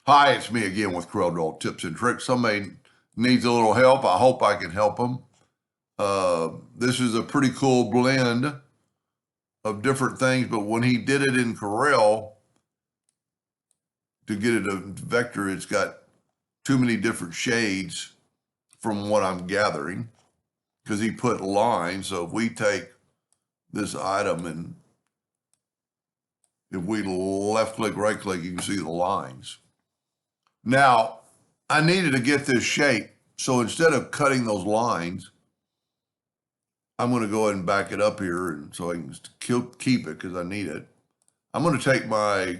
Hi, it's me again with Corel Tips and Tricks. Somebody needs a little help. I hope I can help them. This is a pretty cool blend of different things, but when he did it in Corel to get it a vector, it's got too many different shades from what I'm gathering because he put lines. So if we take this item and if we left click, right click, you can see the lines. Now, I needed to get this shape. So instead of cutting those lines, I'm going to go ahead and back it up here and so I can keep it because I need it. I'm going to take my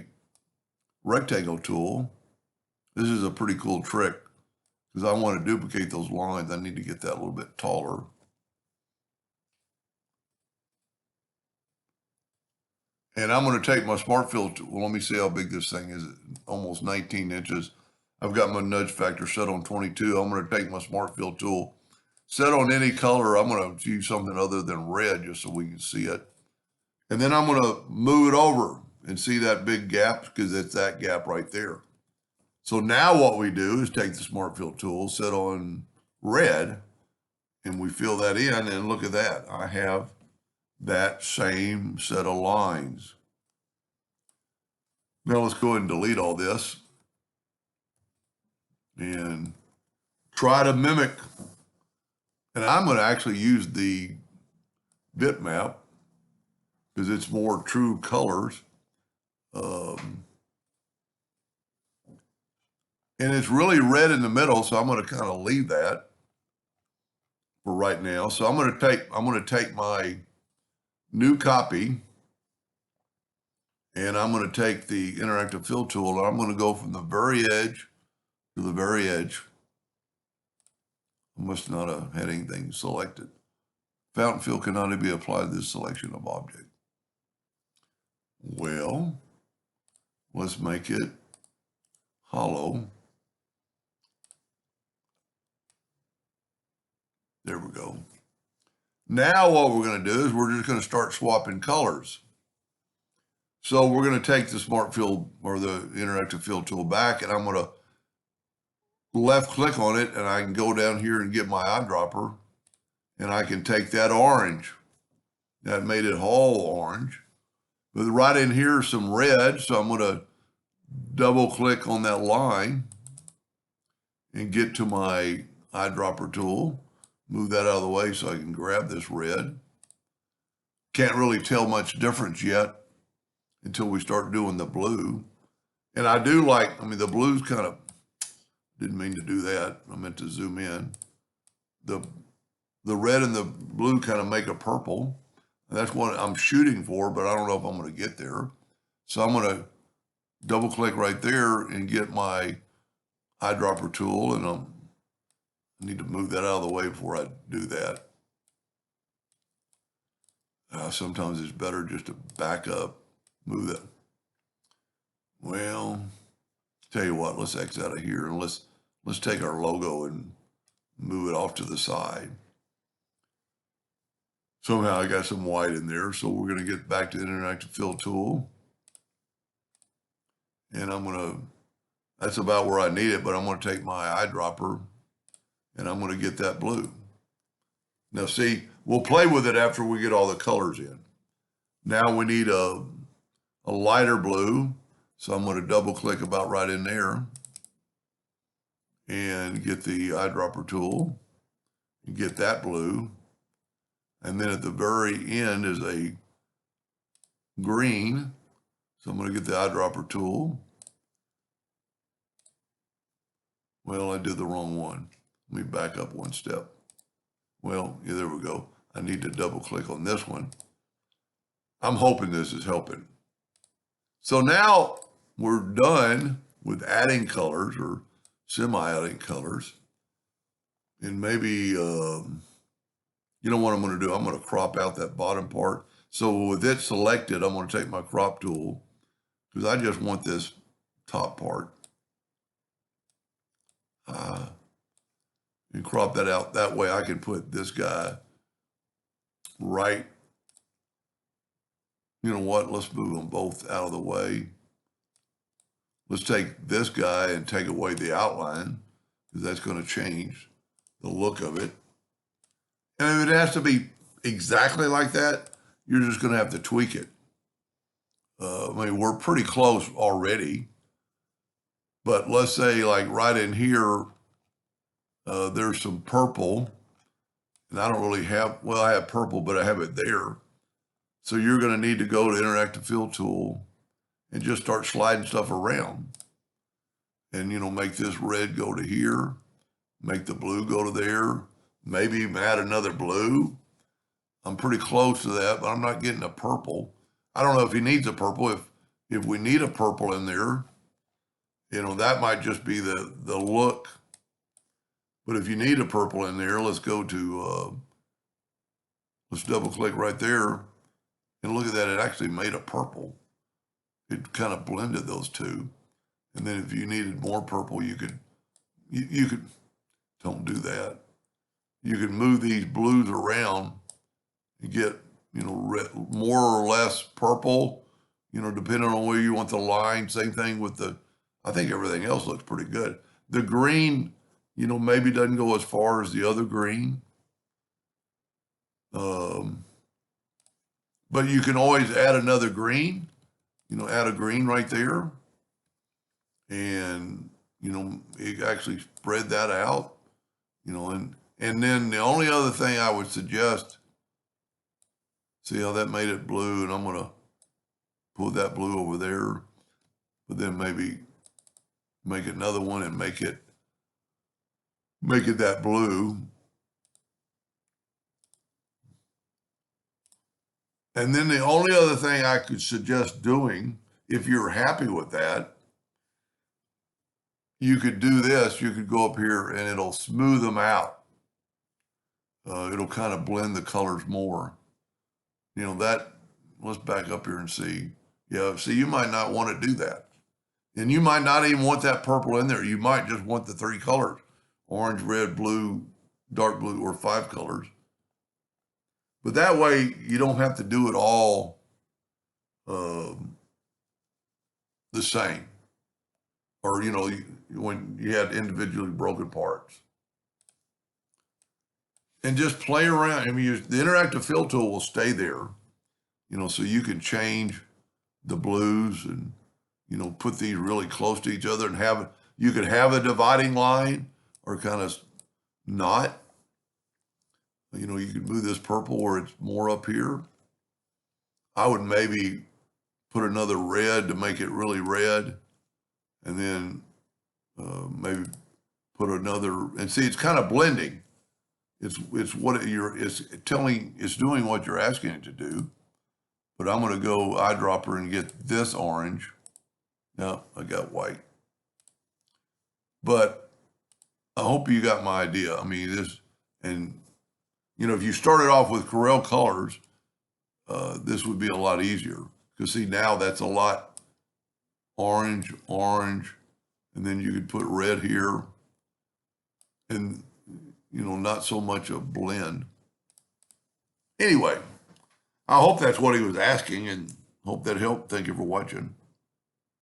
rectangle tool. This is a pretty cool trick because I want to duplicate those lines. I need to get that a little bit taller. And I'm going to take my smart fill tool. Well, let me see how big this thing is. Almost 19 inches. I've got my nudge factor set on 22. I'm going to take my smart fill tool, set on any color. I'm going to use something other than red just so we can see it. And then I'm going to move it over and see that big gap because it's that gap right there. So now what we do is take the Smart Fill tool, set on red, and we fill that in, and look at that. I have that same set of lines. Now let's go ahead and delete all this and try to mimic. And I'm going to actually use the bitmap because it's more true colors. And it's really red in the middle, so I'm going to kind of leave that for right now. So I'm going to take my new copy and I'm going to take the interactive fill tool and I'm going to go from the very edge to the very edge. I must not have had anything selected. Fountain fill cannot be applied to this selection of object. Well, let's make it hollow. There we go. Now what we're going to do is we're just going to start swapping colors. So we're going to take the smart fill or the interactive fill tool back and I'm going to left click on it and I can go down here and get my eyedropper and I can take that orange. That made it all orange. But right in here is some red, so I'm going to double click on that line and get to my eyedropper tool. Move that out of the way so I can grab this red. Can't really tell much difference yet until we start doing the blue. And I do like, the blue's kind of, didn't mean to do that. I meant to zoom in. The red and the blue kind of make a purple. And that's what I'm shooting for, but I don't know if I'm going to get there. So I'm going to double click right there and get my eyedropper tool. And I need to move that out of the way before I do that. Sometimes it's better just to back up, move that. Well, tell you what, let's X out of here and let's take our logo and move it off to the side. Somehow I got some white in there, so we're going to get back to the interactive fill tool. And that's about where I need it, but I'm going to take my eyedropper and I'm going to get that blue. Now see, we'll play with it after we get all the colors in. Now we need a lighter blue, so I'm going to double click about right in there and get the eyedropper tool and get that blue. And then at the very end is a green. So I'm going to get the eyedropper tool. Well, I did the wrong one. Let me back up one step. Well, yeah, there we go. I need to double click on this one. I'm hoping this is helping. So now we're done with adding colors or semi-adding colors. And maybe, you know what I'm going to do? I'm going to crop out that bottom part. So with it selected, I'm going to take my crop tool because I just want this top part. And crop that out. That way I can put this guy right. You know what? Let's move them both out of the way. let's take this guy and take away the outline, because that's going to change the look of it. And if it has to be exactly like that, you're just going to have to tweak it. I mean, we're pretty close already, but let's say like right in here, there's some purple, and I don't really have, well, I have purple, but I have it there. So you're going to need to go to Interactive Fill Tool and just start sliding stuff around. And, you know, make this red go to here, make the blue go to there, maybe even add another blue. I'm pretty close to that, but I'm not getting a purple. I don't know if he needs a purple. If we need a purple in there, you know, that might just be the look. But if you need a purple in there, let's go to, let's double click right there and look at that. It actually made a purple. It kind of blended those two. And then if you needed more purple, you could, don't do that. You could move these blues around and get, you know, more or less purple, you know, depending on where you want the line. Same thing with I think everything else looks pretty good. The green, you know, maybe doesn't go as far as the other green. But you can always add another green, you know, add a green right there. And, you know, it actually spread that out, you know, and then the only other thing I would suggest, see how that made it blue, and I'm going to put that blue over there, but then maybe make another one and make it that blue. And then the only other thing I could suggest doing, if you're happy with that, you could do this. You could go up here and it'll smooth them out. It'll kind of blend the colors more. You know, that, let's back up here and see. Yeah, see, you might not want to do that. And you might not even want that purple in there. You might just want the three colors, orange, red, blue, dark blue, or 5 colors. But that way, you don't have to do it all the same. Or, you know, when you had individually broken parts. And just play around. I mean, the interactive fill tool will stay there, you know, so you can change the blues and, you know, put these really close to each other and you could have a dividing line or kind of not. You know, you could move this purple where it's more up here. I would maybe put another red to make it really red, and then maybe put another, and see, it's kind of blending. It's doing what you're asking it to do. But I'm going to go eyedropper and get this orange. No, I got white. But I hope you got my idea. I mean, and you know, if you started off with Corel colors, this would be a lot easier. Because see, now that's a lot orange, and then you could put red here, and you know, not so much a blend. Anyway, I hope that's what he was asking, and hope that helped. Thank you for watching.